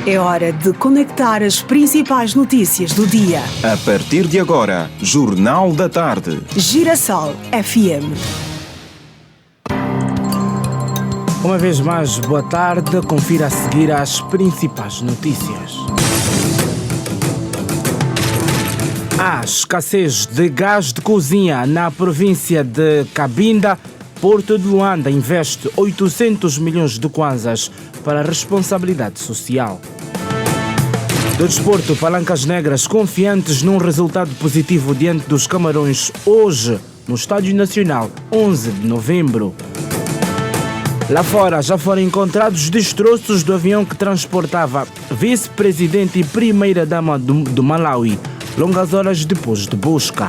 É hora de conectar as principais notícias do dia. A partir de agora, Jornal da Tarde. Girassol FM. Uma vez mais, boa tarde. Confira a seguir as principais notícias. Há escassez de gás de cozinha na província de Cabinda. Porto de Luanda investe 800 milhões de kwanzas para a responsabilidade social. Do desporto, Palancas Negras confiantes num resultado positivo diante dos Camarões hoje no Estádio Nacional, 11 de novembro. Lá fora já foram encontrados destroços do avião que transportava vice-presidente e primeira-dama do Malawi, longas horas depois de busca.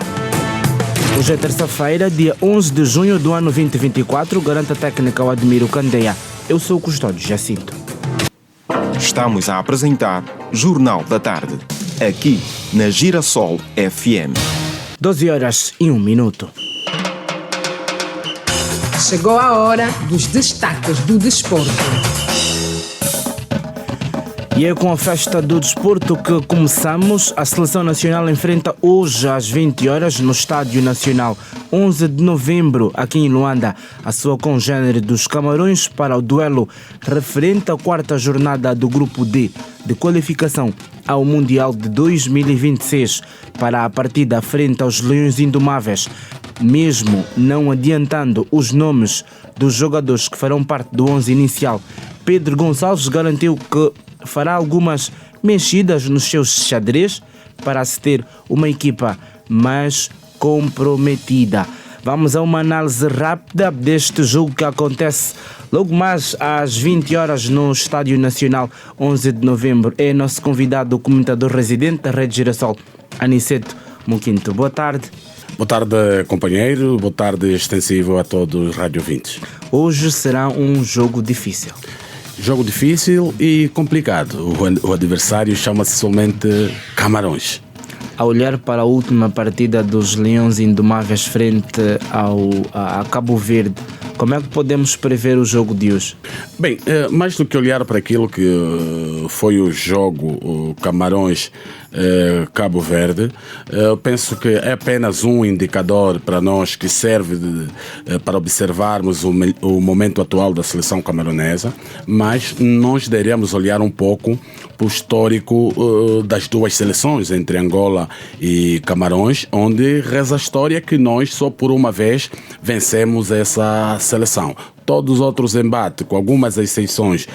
Hoje é terça-feira, dia 11 de junho do ano 2024, garanta técnica o Admiro Candeia. Eu sou o Custódio Jacinto. Estamos a apresentar Jornal da Tarde, aqui na Girassol FM. 12 horas e 1 minuto. Chegou a hora dos destaques do desporto. E é com a festa do desporto que começamos. A Seleção Nacional enfrenta hoje às 20 horas no Estádio Nacional, 11 de novembro, aqui em Luanda, a sua congênere dos Camarões para o duelo referente à quarta jornada do Grupo D de qualificação ao Mundial de 2026 para a partida frente aos Leões Indomáveis. Mesmo não adiantando os nomes dos jogadores que farão parte do 11 inicial, Pedro Gonçalves garantiu que fará algumas mexidas nos seus xadrez para se ter uma equipa mais comprometida. Vamos a uma análise rápida deste jogo que acontece logo mais às 20 horas no Estádio Nacional, 11 de novembro. É nosso convidado, o comentador residente da Rede Girassol, Aniceto Muquinto. Boa tarde. Boa tarde, companheiro. Boa tarde extensivo a todos os radiovintes. Hoje será um jogo difícil. Jogo difícil e complicado. O adversário chama-se somente Camarões. A olhar para a última partida dos Leões Indomáveis frente a Cabo Verde, como é que podemos prever o jogo de hoje? Bem, mais do que olhar para aquilo que foi o jogo Camarões Cabo Verde, penso que é apenas um indicador para nós que serve para observarmos o momento atual da seleção camaronesa, mas nós deveríamos olhar um pouco para o histórico das duas seleções, entre Angola e Camarões, onde reza a história que nós só por uma vez vencemos essa seleção. Todos os outros embates, com algumas exceções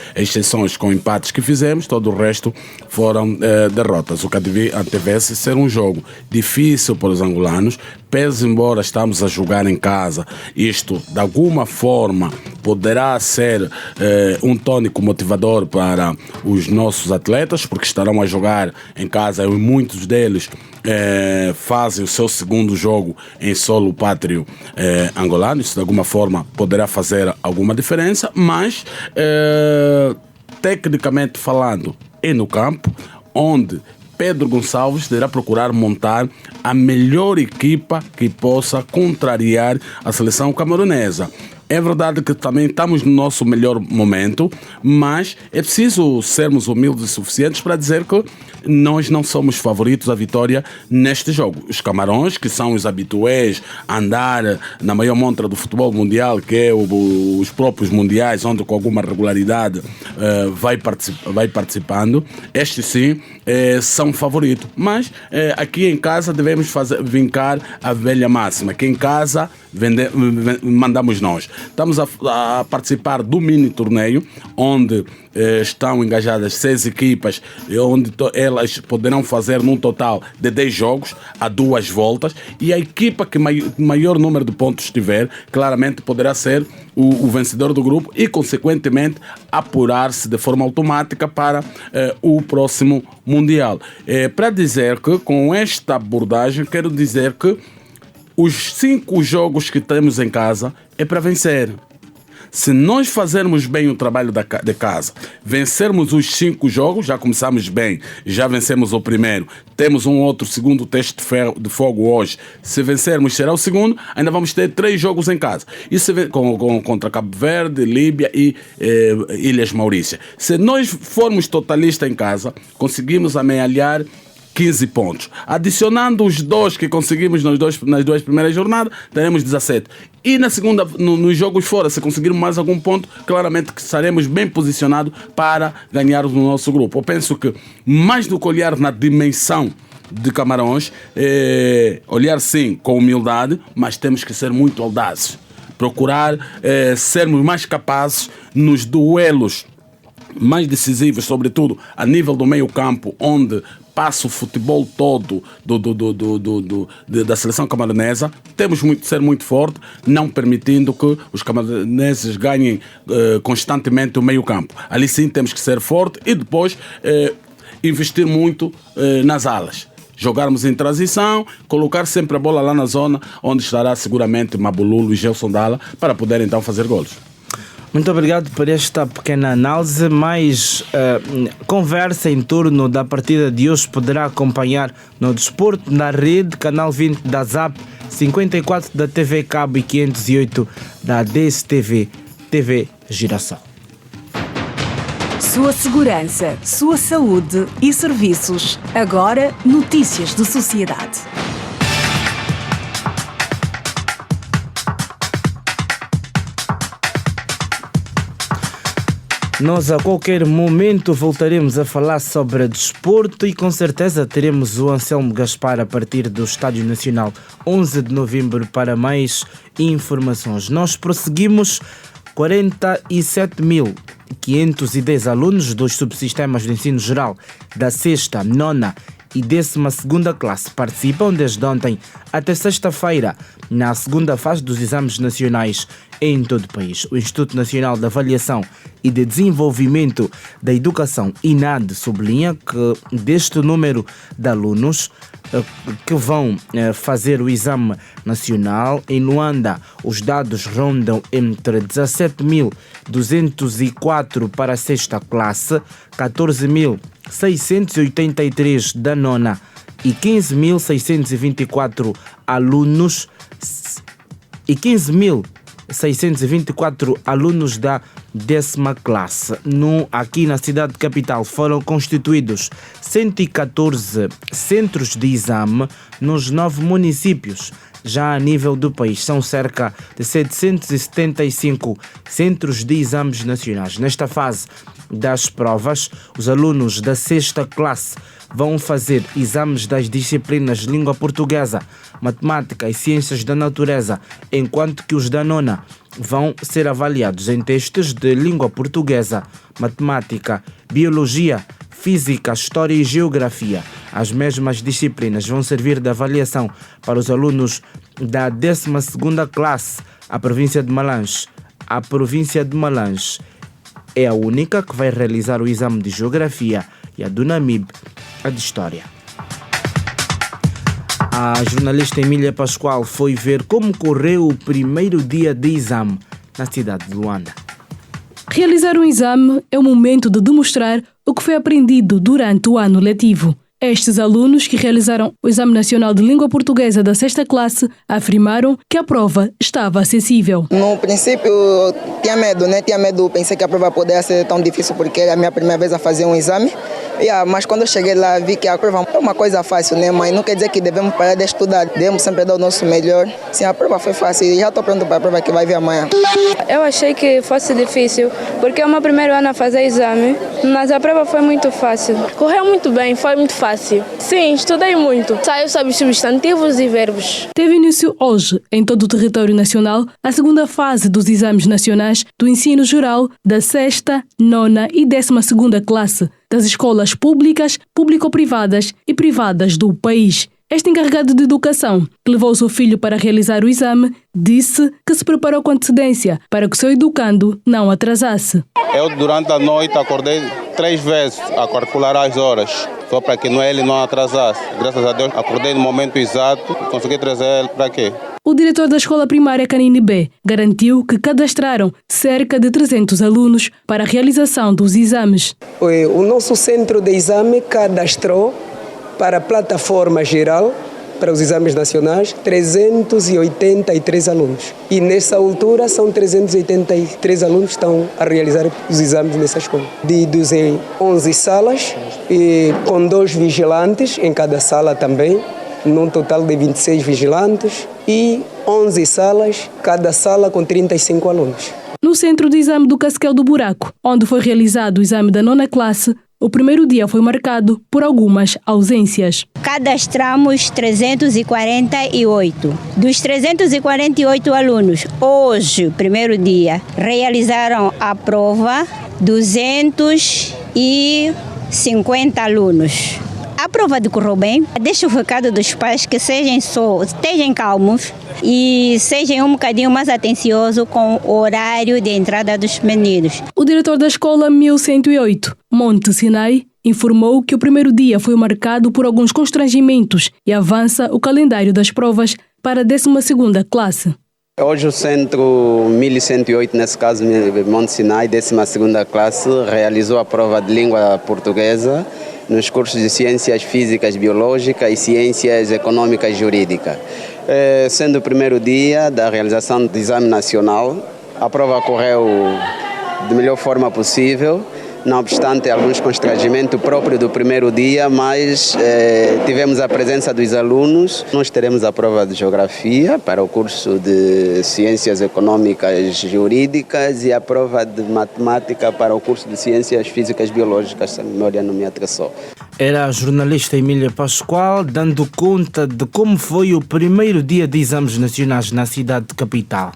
com empates que fizemos, todo o resto foram derrotas. O que antevesse ser um jogo difícil para os angolanos, pese embora estamos a jogar em casa. Isto, de alguma forma, poderá ser um tônico motivador para os nossos atletas, porque estarão a jogar em casa e muitos deles fazem o seu segundo jogo em solo pátrio angolano. Isso de alguma forma poderá fazer alguma diferença, mas tecnicamente falando é no campo onde Pedro Gonçalves deverá procurar montar a melhor equipa que possa contrariar a seleção camaronesa. É verdade que também estamos no nosso melhor momento, mas é preciso sermos humildes o suficientes para dizer que nós não somos favoritos à vitória neste jogo. Os Camarões, que são os habitués a andar na maior montra do futebol mundial, que é os próprios mundiais, onde com alguma regularidade vai participando, estes sim são favoritos. Mas aqui em casa devemos vincar a velha máxima, que em casa mandamos nós. Estamos a participar do mini torneio, onde estão engajadas 6 equipas, onde elas poderão fazer num total de 10 jogos a 2 voltas, e a equipa que maior número de pontos tiver, claramente poderá ser o vencedor do grupo e, consequentemente, apurar-se de forma automática para o próximo Mundial. Para dizer que, com esta abordagem, quero dizer que os 5 jogos que temos em casa é para vencer. Se nós fazermos bem o trabalho de casa, vencermos os 5 jogos, já começamos bem, já vencemos o primeiro, temos um outro segundo teste de fogo hoje. Se vencermos, será o segundo, ainda vamos ter 3 jogos em casa. Isso contra Cabo Verde, Líbia e Ilhas Maurícias. Se nós formos totalistas em casa, conseguimos amealhar 15 pontos. Adicionando os 2 que conseguimos nas 2 primeiras jornadas, teremos 17. E na segunda, nos jogos fora, se conseguirmos mais algum ponto, claramente que estaremos bem posicionados para ganharmos no nosso grupo. Eu penso que, mais do que olhar na dimensão de Camarões, olhar sim com humildade, mas temos que ser muito audazes. Procurar sermos mais capazes nos duelos mais decisivos, sobretudo a nível do meio campo, onde passa o futebol todo da seleção camaronesa. Temos de ser muito forte, não permitindo que os camaroneses ganhem constantemente o meio campo. Ali sim temos que ser forte e depois investir muito nas alas. Jogarmos em transição, colocar sempre a bola lá na zona onde estará seguramente Mabululo e Gelson Dalla para poder então fazer golos. Muito obrigado por esta pequena análise. Mais conversa em torno da partida de hoje poderá acompanhar no Desporto, na rede, canal 20 da ZAP, 54 da TV Cabo e 508 da DSTV, TV Girassol. Sua segurança, sua saúde e serviços. Agora, notícias de sociedade. Nós a qualquer momento voltaremos a falar sobre desporto e com certeza teremos o Anselmo Gaspar a partir do Estádio Nacional 11 de novembro para mais informações. Nós prosseguimos. 47.510 alunos dos subsistemas de ensino geral da 6ª, 9ª e 12ª classe participam desde ontem até sexta-feira na segunda fase dos exames nacionais em todo o país. O Instituto Nacional de Avaliação e de Desenvolvimento da Educação, INAD, sublinha que deste número de alunos que vão fazer o exame nacional em Luanda, os dados rondam entre 17.204 para a 6ª classe, 14.683 da 9ª e 15.624 alunos e 15.624 alunos da 10ª classe. Aqui na cidade capital foram constituídos 114 centros de exame nos 9 municípios. Já a nível do país, são cerca de 775 centros de exames nacionais. Nesta fase das provas, os alunos da 6ª classe vão fazer exames das disciplinas de língua portuguesa, matemática e ciências da natureza, enquanto que os da 9ª vão ser avaliados em testes de língua portuguesa, matemática, biologia, física, história e geografia. As mesmas disciplinas vão servir de avaliação para os alunos da 12ª classe. A província de Malange é a única que vai realizar o exame de geografia e a do Namibe a de história. A jornalista Emília Pascoal foi ver como correu o primeiro dia de exame na cidade de Luanda. Realizar um exame é o momento de demonstrar o que foi aprendido durante o ano letivo. Estes alunos que realizaram o Exame Nacional de Língua Portuguesa da 6ª classe afirmaram que a prova estava acessível. No princípio, tinha medo, pensei que a prova poderia ser tão difícil porque era a minha primeira vez a fazer um exame. Mas quando eu cheguei lá, vi que a prova é uma coisa fácil, mas não quer dizer que devemos parar de estudar, devemos sempre dar o nosso melhor. Sim, a prova foi fácil e já estou pronto para a prova que vai vir amanhã. Eu achei que fosse difícil, porque é o meu primeiro ano a fazer exame, mas a prova foi muito fácil. Correu muito bem, foi muito fácil. Sim, estudei muito. Saiu sobre substantivos e verbos. Teve início hoje, em todo o território nacional, a segunda fase dos exames nacionais do ensino geral da 6ª, 9ª e 12ª classe das escolas públicas, público-privadas e privadas do país. Este encarregado de educação, que levou o seu filho para realizar o exame, disse que se preparou com antecedência para que o seu educando não atrasasse. Eu, durante a noite, acordei 3 vezes a calcular as horas, só para que ele não atrasasse. Graças a Deus, acordei no momento exato e consegui trazer ele para aqui. O diretor da escola primária Canine B garantiu que cadastraram cerca de 300 alunos para a realização dos exames. O nosso centro de exame cadastrou para a plataforma geral, para os exames nacionais, 383 alunos. E nessa altura são 383 alunos que estão a realizar os exames nessa escola. Divididos em 11 salas, e com 2 vigilantes em cada sala também, num total de 26 vigilantes e 11 salas, cada sala com 35 alunos. No centro de exame do Casquel do Buraco, onde foi realizado o exame da 9ª classe, o primeiro dia foi marcado por algumas ausências. Cadastramos 348. Dos 348 alunos, hoje, primeiro dia, realizaram a prova 250 alunos. A prova decorreu bem. Deixo o recado dos pais que estejam calmos e sejam um bocadinho mais atenciosos com o horário de entrada dos meninos. O diretor da escola 1108, Monte Sinai, informou que o primeiro dia foi marcado por alguns constrangimentos e avança o calendário das provas para a 12ª classe. Hoje o centro 1108, nesse caso Monte Sinai, 12ª classe, realizou a prova de língua portuguesa nos cursos de Ciências Físicas, Biológicas e Ciências Econômicas e Jurídicas. Sendo o primeiro dia da realização do exame nacional, a prova ocorreu da melhor forma possível, não obstante alguns constrangimentos próprios do primeiro dia, mas tivemos a presença dos alunos. Nós teremos a prova de Geografia para o curso de Ciências Econômicas e Jurídicas e a prova de Matemática para o curso de Ciências Físicas e Biológicas, se a memória não me atravessou. Era a jornalista Emília Pascoal dando conta de como foi o primeiro dia de exames nacionais na cidade capital.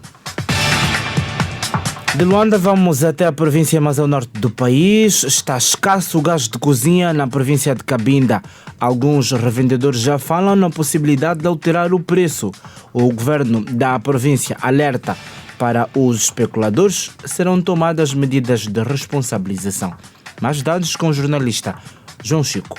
De Luanda vamos até a província mais ao norte do país. Está escasso o gás de cozinha na província de Cabinda. Alguns revendedores já falam na possibilidade de alterar o preço. O governo da província alerta para os especuladores. Serão tomadas medidas de responsabilização. Mais dados com o jornalista João Chico.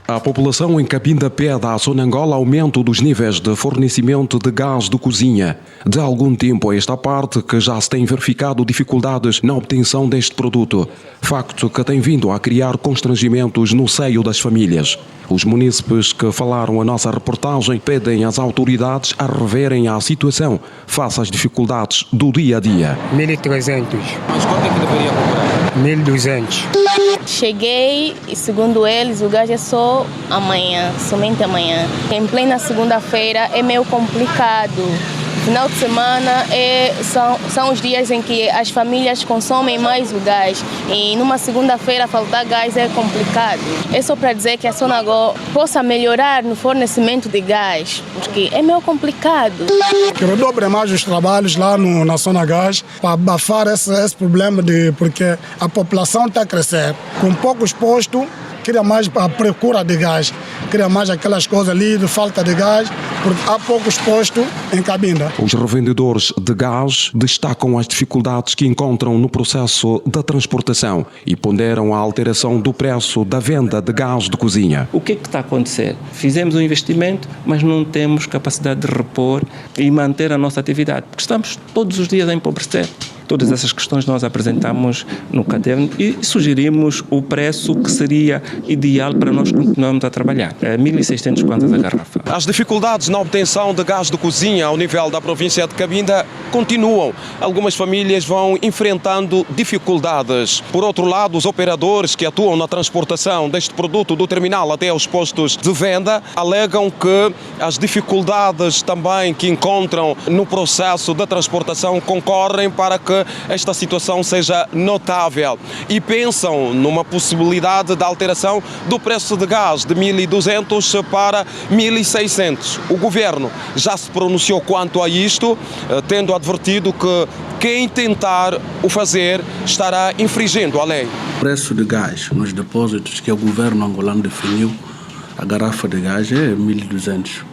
A população em Cabinda pede à Sonangol aumento dos níveis de fornecimento de gás de cozinha. De algum tempo a esta parte que já se tem verificado dificuldades na obtenção deste produto, facto que tem vindo a criar constrangimentos no seio das famílias. Os munícipes que falaram a nossa reportagem pedem às autoridades a reverem a situação face às dificuldades do dia a dia. 1.300. Mas quanto é que deveria cobrar? 1.200. Cheguei e, segundo eles, o gás é só amanhã, somente amanhã. Em plena segunda-feira é meio complicado. Final de semana são os dias em que as famílias consomem mais o gás e numa segunda-feira faltar gás é complicado. É só para dizer que a Sonangol possa melhorar no fornecimento de gás, porque é meio complicado. Que redobre mais os trabalhos lá na Sonagás para abafar esse problema porque a população está a crescer. Com poucos postos, cria mais a procura de gás, cria mais aquelas coisas ali de falta de gás, porque há poucos postos em Cabinda. Os revendedores de gás destacam as dificuldades que encontram no processo da transportação e ponderam a alteração do preço da venda de gás de cozinha. O que está a acontecer? Fizemos um investimento, mas não temos capacidade de repor e manter a nossa atividade, porque estamos todos os dias a empobrecer. Todas essas questões nós apresentamos no caderno e sugerimos o preço que seria ideal para nós continuarmos a trabalhar. 1.600 kwanzas a garrafa. As dificuldades na obtenção de gás de cozinha ao nível da província de Cabinda continuam. Algumas famílias vão enfrentando dificuldades. Por outro lado, os operadores que atuam na transportação deste produto do terminal até aos postos de venda alegam que as dificuldades também que encontram no processo da transportação concorrem para que esta situação seja notável e pensam numa possibilidade de alteração do preço de gás de 1.200 para 1.600. O governo já se pronunciou quanto a isto, tendo advertido que quem tentar o fazer estará infringindo a lei. O preço de gás nos depósitos que o governo angolano definiu, a garrafa de gás é 1.200.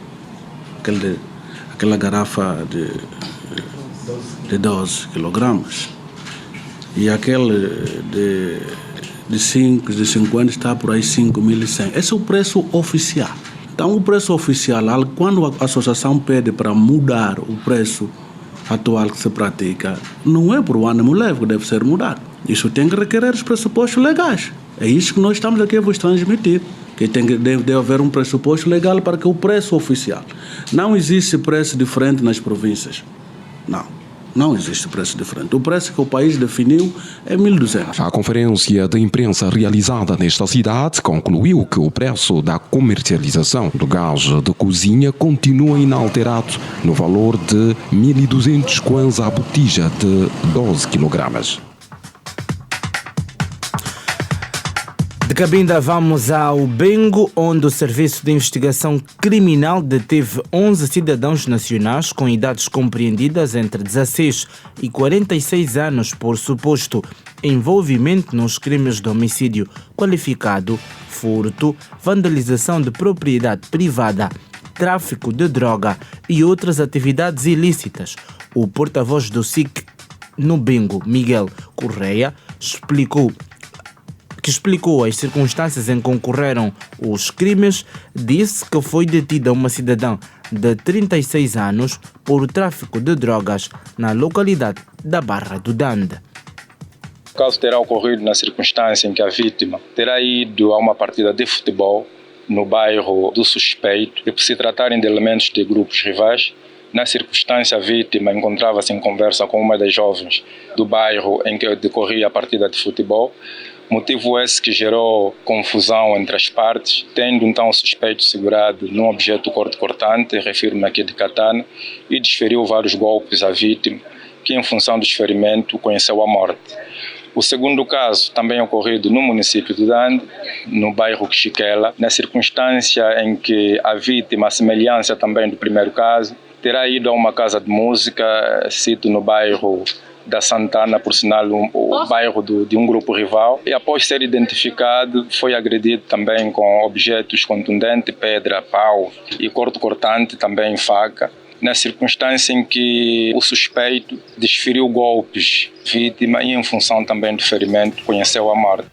Aquela garrafa de 12 quilogramas e aquele de 50 está por aí 5.100. Esse é o preço oficial. Então, o preço oficial, quando a associação pede para mudar o preço atual que se pratica, não é por um ânimo leve que deve ser mudado. Isso tem que requerer os pressupostos legais. É isso que nós estamos aqui a vos transmitir. Que deve haver um pressuposto legal para que o preço oficial. Não existe preço diferente nas províncias. Não existe preço diferente. O preço que o país definiu é 1.200. A conferência de imprensa realizada nesta cidade concluiu que o preço da comercialização do gás de cozinha continua inalterado no valor de 1.200 kwanza a botija de 12 kg. De Cabinda vamos ao Bengo, onde o Serviço de Investigação Criminal deteve 11 cidadãos nacionais com idades compreendidas entre 16 e 46 anos por suposto envolvimento nos crimes de homicídio qualificado, furto, vandalização de propriedade privada, tráfico de droga e outras atividades ilícitas. O porta-voz do SIC no Bengo, Miguel Correia, explicou as circunstâncias em que concorreram os crimes, disse que foi detida uma cidadã de 36 anos por tráfico de drogas na localidade da Barra do Dande. O caso terá ocorrido na circunstância em que a vítima terá ido a uma partida de futebol no bairro do suspeito, e por se tratarem de elementos de grupos rivais. Na circunstância, a vítima encontrava-se em conversa com uma das jovens do bairro em que decorria a partida de futebol, motivo esse que gerou confusão entre as partes, tendo então o suspeito segurado num objeto corte-cortante, refiro-me aqui de katana, e desferiu vários golpes à vítima, que em função do desferimento conheceu a morte. O segundo caso, também ocorrido no município de Dande, no bairro Xiquela, na circunstância em que a vítima, à semelhança também do primeiro caso, terá ido a uma casa de música, cito no bairro da Santana, por sinal o bairro de um grupo rival, e após ser identificado foi agredido também com objetos contundentes, pedra, pau e corte-cortante, também faca, na circunstância em que o suspeito desferiu golpes vítima e em função também do ferimento conheceu a morte.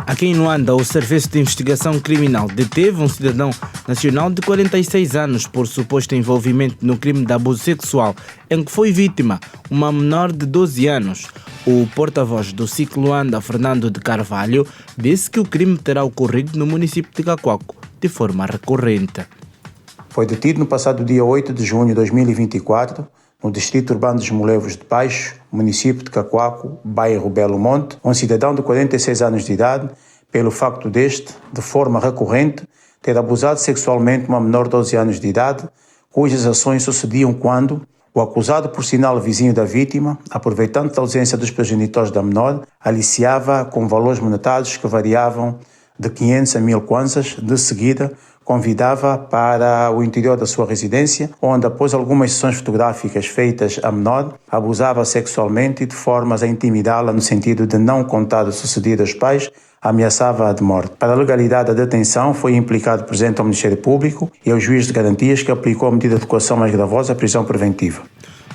Aqui em Luanda, o Serviço de Investigação Criminal deteve um cidadão nacional de 46 anos por suposto envolvimento no crime de abuso sexual, em que foi vítima uma menor de 12 anos. O porta-voz do SIC Luanda, Fernando de Carvalho, disse que o crime terá ocorrido no município de Cacoaco de forma recorrente. Foi detido no passado dia 8 de junho de 2024, no distrito urbano dos Molevos de Baixo, município de Cacoaco, bairro Belo Monte, um cidadão de 46 anos de idade, pelo facto deste, de forma recorrente, ter abusado sexualmente uma menor de 12 anos de idade, cujas ações sucediam quando o acusado, por sinal vizinho da vítima, aproveitando a ausência dos progenitores da menor, aliciava com valores monetários que variavam de 500 a 1.000 kwanzas. De seguida, convidava para o interior da sua residência, onde, após algumas sessões fotográficas feitas à menor, abusava sexualmente de formas a intimidá-la no sentido de não contar o sucedido aos pais, ameaçava-a de morte. Para a legalidade da detenção, foi implicado presente ao Ministério Público e ao juiz de garantias, que aplicou a medida de coação mais gravosa, a prisão preventiva.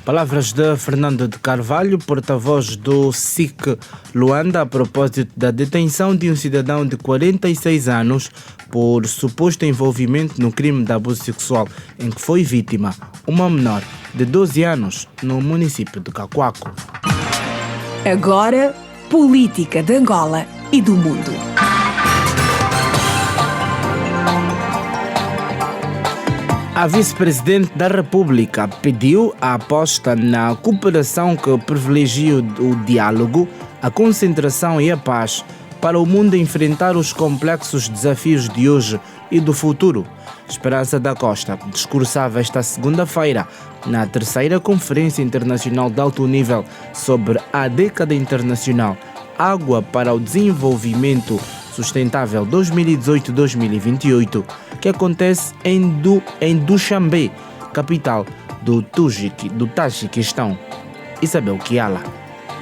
Palavras de Fernando de Carvalho, porta-voz do SIC Luanda, a propósito da detenção de um cidadão de 46 anos por suposto envolvimento no crime de abuso sexual, em que foi vítima uma menor de 12 anos no município de Cacoaco. Agora, política de Angola e do mundo. A vice-presidente da República pediu a aposta na cooperação que privilegie o diálogo, a concentração e a paz para o mundo enfrentar os complexos desafios de hoje e do futuro. Esperança da Costa discursava esta segunda-feira na 3ª Conferência Internacional de Alto Nível sobre a Década Internacional Água para o Desenvolvimento Sustentável 2018-2028, que acontece em Dushanbe, capital do Tajiquistão. Isabel Kiala.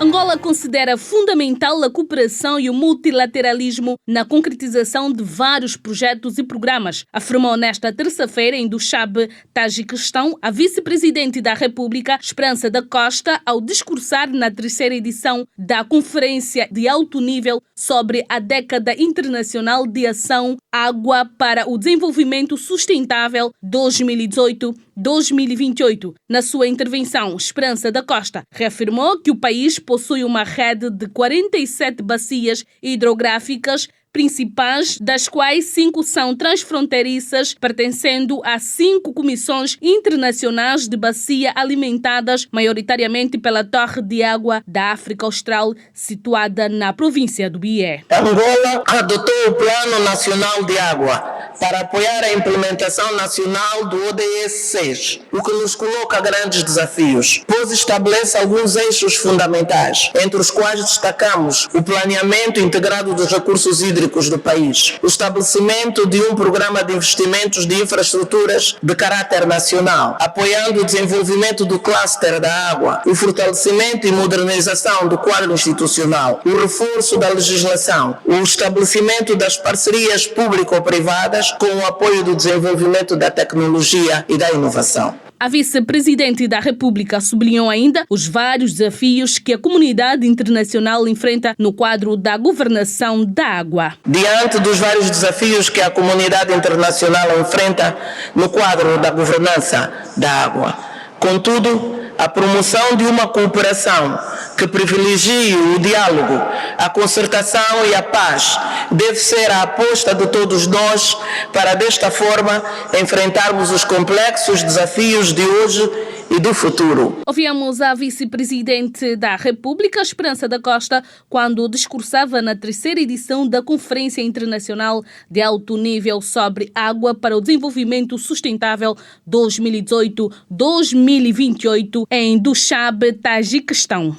Angola considera fundamental a cooperação e o multilateralismo na concretização de vários projetos e programas, afirmou nesta terça-feira em Dushanbe, Tajiquistão, a vice-presidente da República, Esperança da Costa, ao discursar na 3ª edição da Conferência de Alto Nível sobre a Década Internacional de Ação Água para o Desenvolvimento Sustentável 2018-2028. Na sua intervenção, Esperança da Costa reafirmou que o país possui uma rede de 47 bacias hidrográficas principais, das quais 5 são transfronteiriças, pertencendo a 5 comissões internacionais de bacia alimentadas maioritariamente pela Torre de Água da África Austral, situada na província do Bié. Angola adotou o Plano Nacional de Água para apoiar a implementação nacional do ODS 6, o que nos coloca grandes desafios, pois estabelece alguns eixos fundamentais, entre os quais destacamos o planeamento integrado dos recursos hídricos do país, o estabelecimento de um programa de investimentos de infraestruturas de caráter nacional, apoiando o desenvolvimento do cluster da água, o fortalecimento e modernização do quadro institucional, o reforço da legislação, o estabelecimento das parcerias público-privadas com o apoio do desenvolvimento da tecnologia e da inovação. A vice-presidente da República sublinhou ainda os vários desafios que a comunidade internacional enfrenta no quadro da governação da água. Diante dos vários desafios que a comunidade internacional enfrenta no quadro da governança da água, contudo, a promoção de uma cooperação que privilegie o diálogo, a concertação e a paz deve ser a aposta de todos nós para, desta forma, enfrentarmos os complexos desafios de hoje e do futuro. Ouvimos a vice-presidente da República, Esperança da Costa, quando discursava na 3ª edição da Conferência Internacional de Alto Nível sobre Água para o Desenvolvimento Sustentável 2018-2028 em Dushanbe, Tajiquistão.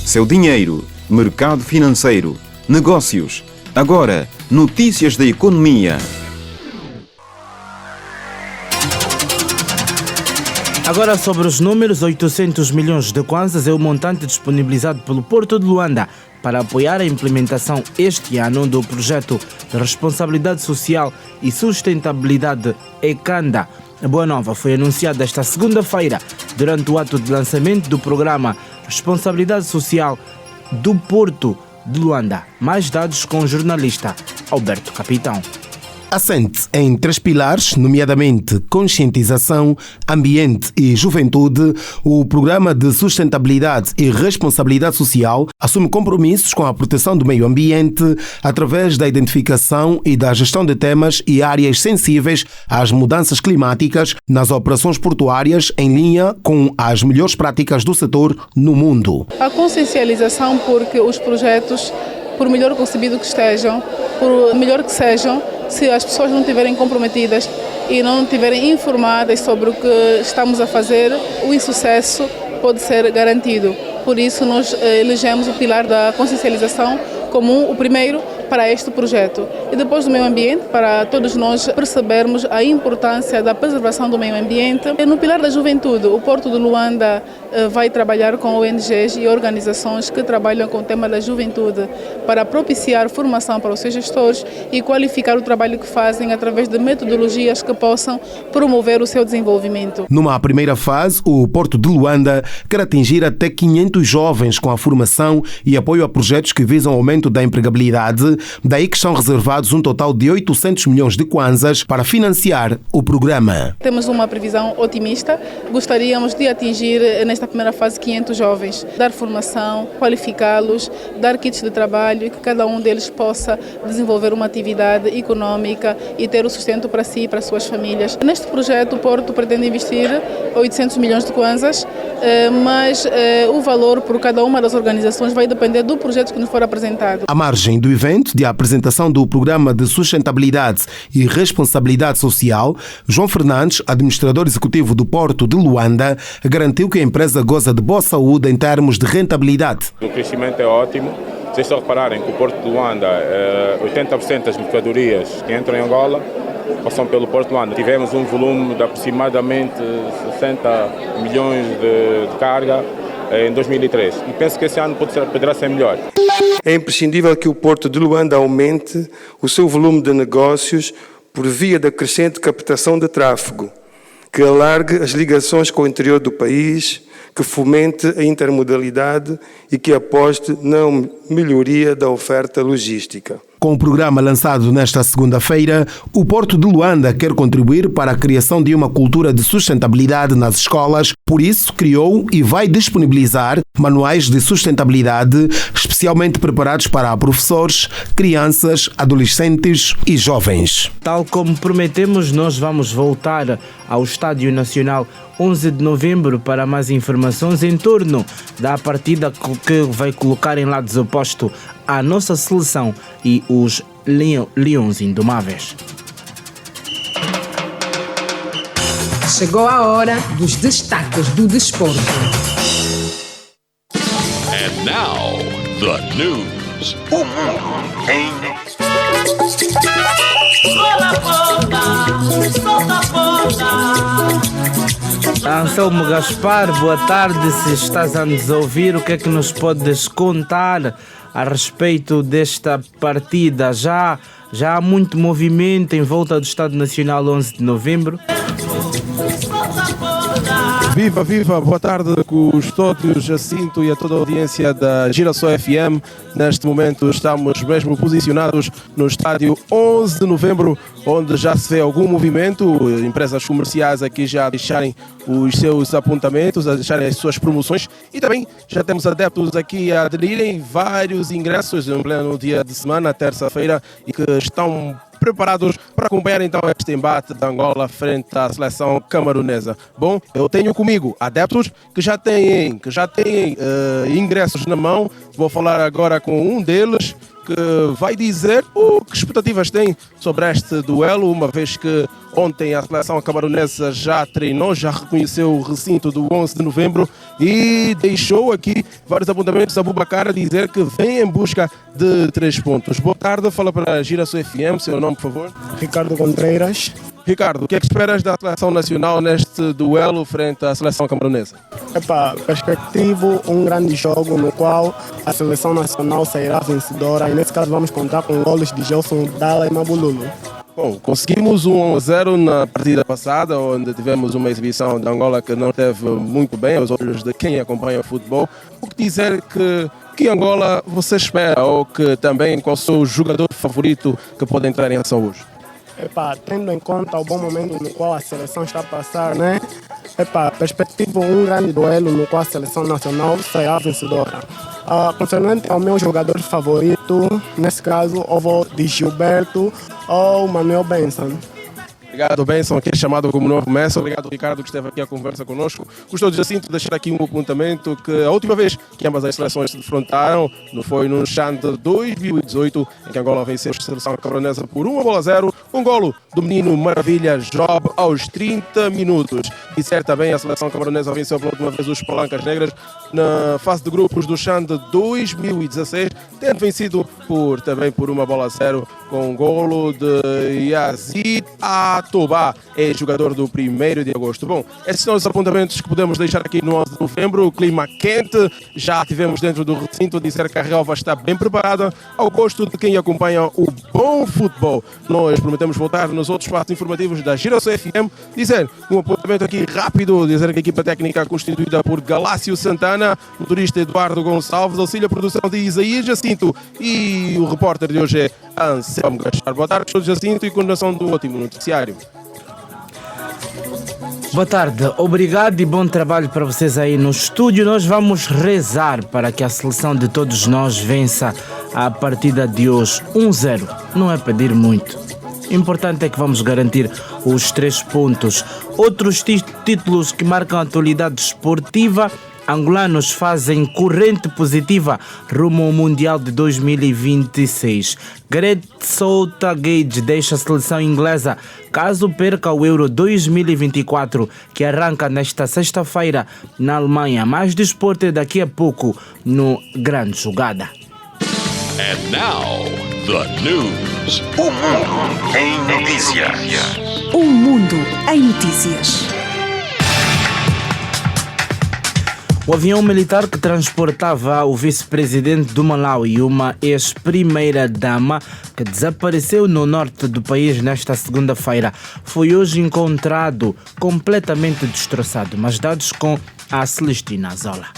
Seu dinheiro, mercado financeiro, negócios. Agora, notícias da economia. Agora sobre os números, 800 milhões de kwanzas é o montante disponibilizado pelo Porto de Luanda para apoiar a implementação este ano do projeto de responsabilidade social e sustentabilidade ECANDA. A boa nova foi anunciada esta segunda-feira durante o ato de lançamento do programa Responsabilidade Social do Porto de Luanda. Mais dados com o jornalista Alberto Capitão. Assente em 3 pilares, nomeadamente conscientização, ambiente e juventude, o Programa de Sustentabilidade e Responsabilidade Social assume compromissos com a proteção do meio ambiente através da identificação e da gestão de temas e áreas sensíveis às mudanças climáticas nas operações portuárias em linha com as melhores práticas do setor no mundo. A consciencialização, porque os projetos, por melhor concebido que estejam, por melhor que sejam, se as pessoas não estiverem comprometidas e não estiverem informadas sobre o que estamos a fazer, o insucesso pode ser garantido. Por isso, nós elegemos o pilar da consciencialização como o primeiro para este projeto. E depois do meio ambiente, para todos nós percebermos a importância da preservação do meio ambiente. E no pilar da juventude, o Porto de Luanda vai trabalhar com ONGs e organizações que trabalham com o tema da juventude para propiciar formação para os seus gestores e qualificar o trabalho que fazem através de metodologias que possam promover o seu desenvolvimento. Numa primeira fase, o Porto de Luanda quer atingir até 500 jovens com a formação e apoio a projetos que visam o aumento da empregabilidade. Daí que estão reservados um total de 800 milhões de kwanzas para financiar o programa. Temos uma previsão otimista. Gostaríamos de atingir, nesta primeira fase, 500 jovens. Dar formação, qualificá-los, dar kits de trabalho e que cada um deles possa desenvolver uma atividade econômica e ter o sustento para si e para as suas famílias. Neste projeto, o Porto pretende investir 800 milhões de kwanzas, mas o valor por cada uma das organizações vai depender do projeto que nos for apresentado. À margem do evento de apresentação do Programa de Sustentabilidade e Responsabilidade Social, João Fernandes, administrador executivo do Porto de Luanda, garantiu que a empresa goza de boa saúde em termos de rentabilidade. O crescimento é ótimo. Vocês só repararem que o Porto de Luanda, 80% das mercadorias que entram em Angola passam pelo Porto de Luanda. Tivemos um volume de aproximadamente 60 milhões de carga em 2003. E penso que esse ano poderá ser melhor. É imprescindível que o Porto de Luanda aumente o seu volume de negócios por via da crescente captação de tráfego, que alargue as ligações com o interior do país, que fomente a intermodalidade e que aposte na melhoria da oferta logística. Com o programa lançado nesta segunda-feira, o Porto de Luanda quer contribuir para a criação de uma cultura de sustentabilidade nas escolas. Por isso, criou e vai disponibilizar manuais de sustentabilidade especialmente preparados para professores, crianças, adolescentes e jovens. Tal como prometemos, nós vamos voltar ao Estádio Nacional 11 de novembro para mais informações em torno da partida que vai colocar em lados opostos a nossa seleção e os Leões Indomáveis. Chegou a hora dos destaques do desporto. And now, the news. O mundo em Anselmo Gaspar, boa tarde. Se estás a nos ouvir, o que é que nos podes contar a respeito desta partida? Já há muito movimento em volta do Estádio Nacional 11 de novembro. Viva, boa tarde a todos, Jacinto e a toda a audiência da Girassol FM. Neste momento estamos mesmo posicionados no estádio 11 de novembro, onde já se vê algum movimento, empresas comerciais aqui já a deixarem os seus apontamentos, a deixarem as suas promoções, e também já temos adeptos aqui a aderirem vários ingressos em pleno dia de semana, terça-feira, e que estão preparados para acompanhar então este embate da Angola frente à seleção camerunesa. Bom, eu tenho comigo adeptos que já têm ingressos na mão. Vou falar agora com um deles que vai dizer o que expectativas tem sobre este duelo, uma vez que ontem a seleção camerunesa já treinou, já reconheceu o recinto do 11 de novembro e deixou aqui vários apontamentos a Boubacar a dizer que vem em busca de 3 pontos. Boa tarde, fala para a Girassol FM, seu nome, por favor. Ricardo Contreiras. Ricardo, o que é que esperas da seleção nacional neste duelo frente à seleção camerunesa? Perspectivo um grande jogo no qual a seleção nacional sairá vencedora, e nesse caso vamos contar com golos de Gelson Dalla e Mabululu. Bom, conseguimos 1-0 na partida passada, onde tivemos uma exibição da Angola que não teve muito bem aos olhos de quem acompanha o futebol. O que dizer que Angola você espera, ou que também qual é o seu jogador favorito que pode entrar em ação hoje? Tendo em conta o bom momento no qual a seleção está a passar, né? Perspectivo um grande duelo no qual a seleção nacional sairá vencedora. Concernente ao meu jogador favorito, nesse caso, eu vou de Gilberto ou Manuel Benson. Obrigado, Benson, que é chamado como novo mestre. Obrigado, Ricardo, que esteve aqui a conversa conosco. Gostou de Jacinto deixar aqui um apontamento que a última vez que ambas as seleções se defrontaram foi no Chan de 2018, em que Angola venceu a seleção camerunesa por 1-0, um golo do menino Maravilha Job aos 30 minutos. E também a seleção camerunesa venceu pela última vez os Palancas Negras na fase de grupos do Chan de 2016, tendo vencido por 1-0 com um golo de Yazid Atoba, jogador do 1º de agosto. Bom, esses são os apontamentos que podemos deixar aqui no 11 de novembro. O clima quente, já tivemos dentro do recinto a dizer que a relva está bem preparada ao gosto de quem acompanha o bom futebol. Nós prometemos voltar nos outros espaços informativos da Girassol FM, dizer um apontamento aqui rápido, dizer que a equipa técnica constituída por Galácio Santana, motorista Eduardo Gonçalves, auxílio à produção de Isaías Jacinto e o repórter de hoje é Anselmo Gaspar. Boa tarde, sou Jacinto e continuação do ótimo noticiário. Boa tarde, obrigado e bom trabalho para vocês aí no estúdio. Nós vamos rezar para que a seleção de todos nós vença a partida de hoje 1-0. Não é pedir muito. O importante é que vamos garantir os 3 pontos. Outros títulos que marcam a atualidade esportiva: angolanos fazem corrente positiva rumo ao Mundial de 2026. Gareth Southgate deixa a seleção inglesa caso perca o Euro 2024, que arranca nesta sexta-feira na Alemanha. Mais desporto daqui a pouco no Grande Jogada. And now, the news. O mundo em notícias. O mundo em notícias. O avião militar que transportava o vice-presidente do Malawi e uma ex-primeira-dama que desapareceu no norte do país nesta segunda-feira foi hoje encontrado completamente destroçado, mas dados com a Celestina Zola.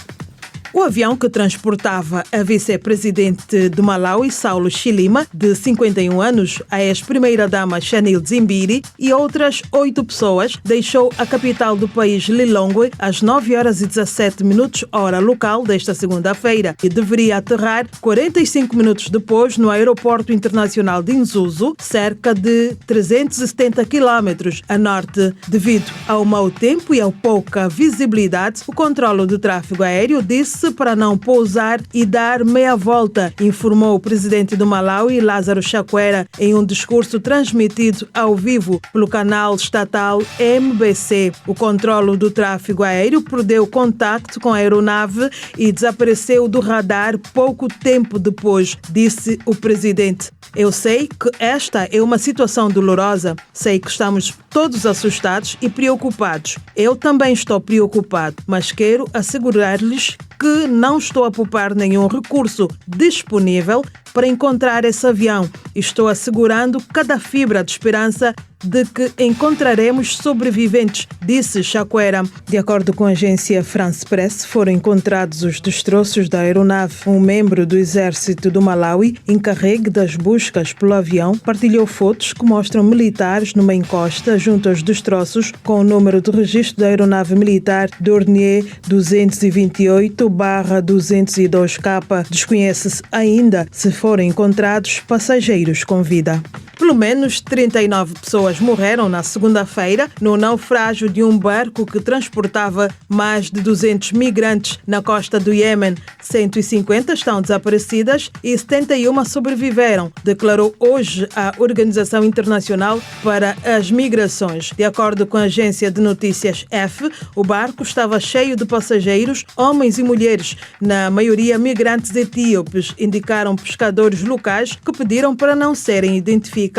O avião que transportava a vice-presidente do Malawi, Saulo Chilima, de 51 anos, a ex-primeira-dama Chanil Zimbiri e outras 8 pessoas, deixou a capital do país, Lilongwe, às 9h17, hora local desta segunda-feira, e deveria aterrar 45 minutos depois no aeroporto internacional de Nzuzu, cerca de 370 quilómetros a norte. Devido ao mau tempo e à pouca visibilidade, o controle do tráfego aéreo disse para não pousar e dar meia volta, informou o presidente do Malawi, Lázaro Chakwera, em um discurso transmitido ao vivo pelo canal estatal MBC. O controle do tráfego aéreo perdeu contacto com a aeronave e desapareceu do radar pouco tempo depois, disse o presidente. Eu sei que esta é uma situação dolorosa, sei que estamos todos assustados e preocupados. Eu também estou preocupado, mas quero assegurar-lhes que não estou a poupar nenhum recurso disponível para encontrar esse avião. Estou assegurando cada fibra de esperança de que encontraremos sobreviventes, disse Chakwera. De acordo com a agência France Press, foram encontrados os destroços da aeronave. Um membro do exército do Malawi, encarregue das buscas pelo avião, partilhou fotos que mostram militares numa encosta junto aos destroços com o número de registro da aeronave militar Dornier 228/202K. Desconhece-se ainda se foram encontrados passageiros com vida. Pelo menos 39 pessoas morreram na segunda-feira no naufrágio de um barco que transportava mais de 200 migrantes na costa do Iêmen. 150 estão desaparecidas e 71 sobreviveram, declarou hoje a Organização Internacional para as Migrações. De acordo com a agência de notícias F, o barco estava cheio de passageiros, homens e mulheres, na maioria migrantes etíopes, indicaram pescadores locais que pediram para não serem identificados.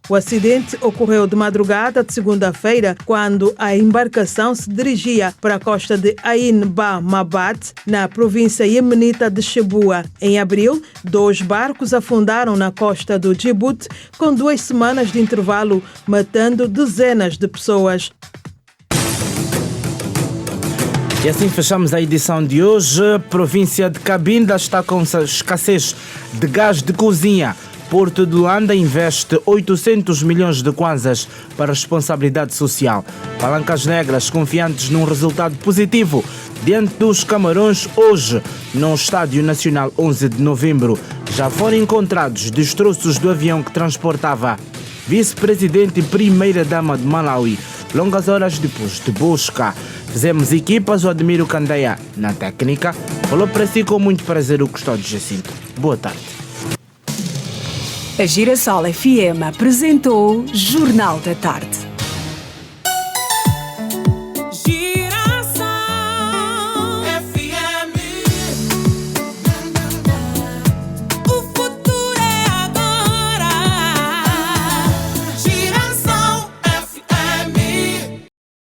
O acidente ocorreu de madrugada de segunda-feira, quando a embarcação se dirigia para a costa de Ain Ba Mabat, na província iemenita de Shebua. Em abril, 2 barcos afundaram na costa do Djibouti com 2 semanas de intervalo, matando dezenas de pessoas. E assim fechamos a edição de hoje. A província de Cabinda está com escassez de gás de cozinha. Porto de Luanda investe 800 milhões de kwanzas para responsabilidade social. Palancas Negras confiantes num resultado positivo diante dos Camarões hoje no Estádio Nacional 11 de novembro. Já foram encontrados destroços do avião que transportava vice-presidente e primeira-dama de Malawi. Longas horas depois de busca, fizemos equipas, o Admiro Candeia na técnica. Falou para si com muito prazer o Custódio Jacinto. Boa tarde. A Girassol FM apresentou Jornal da Tarde.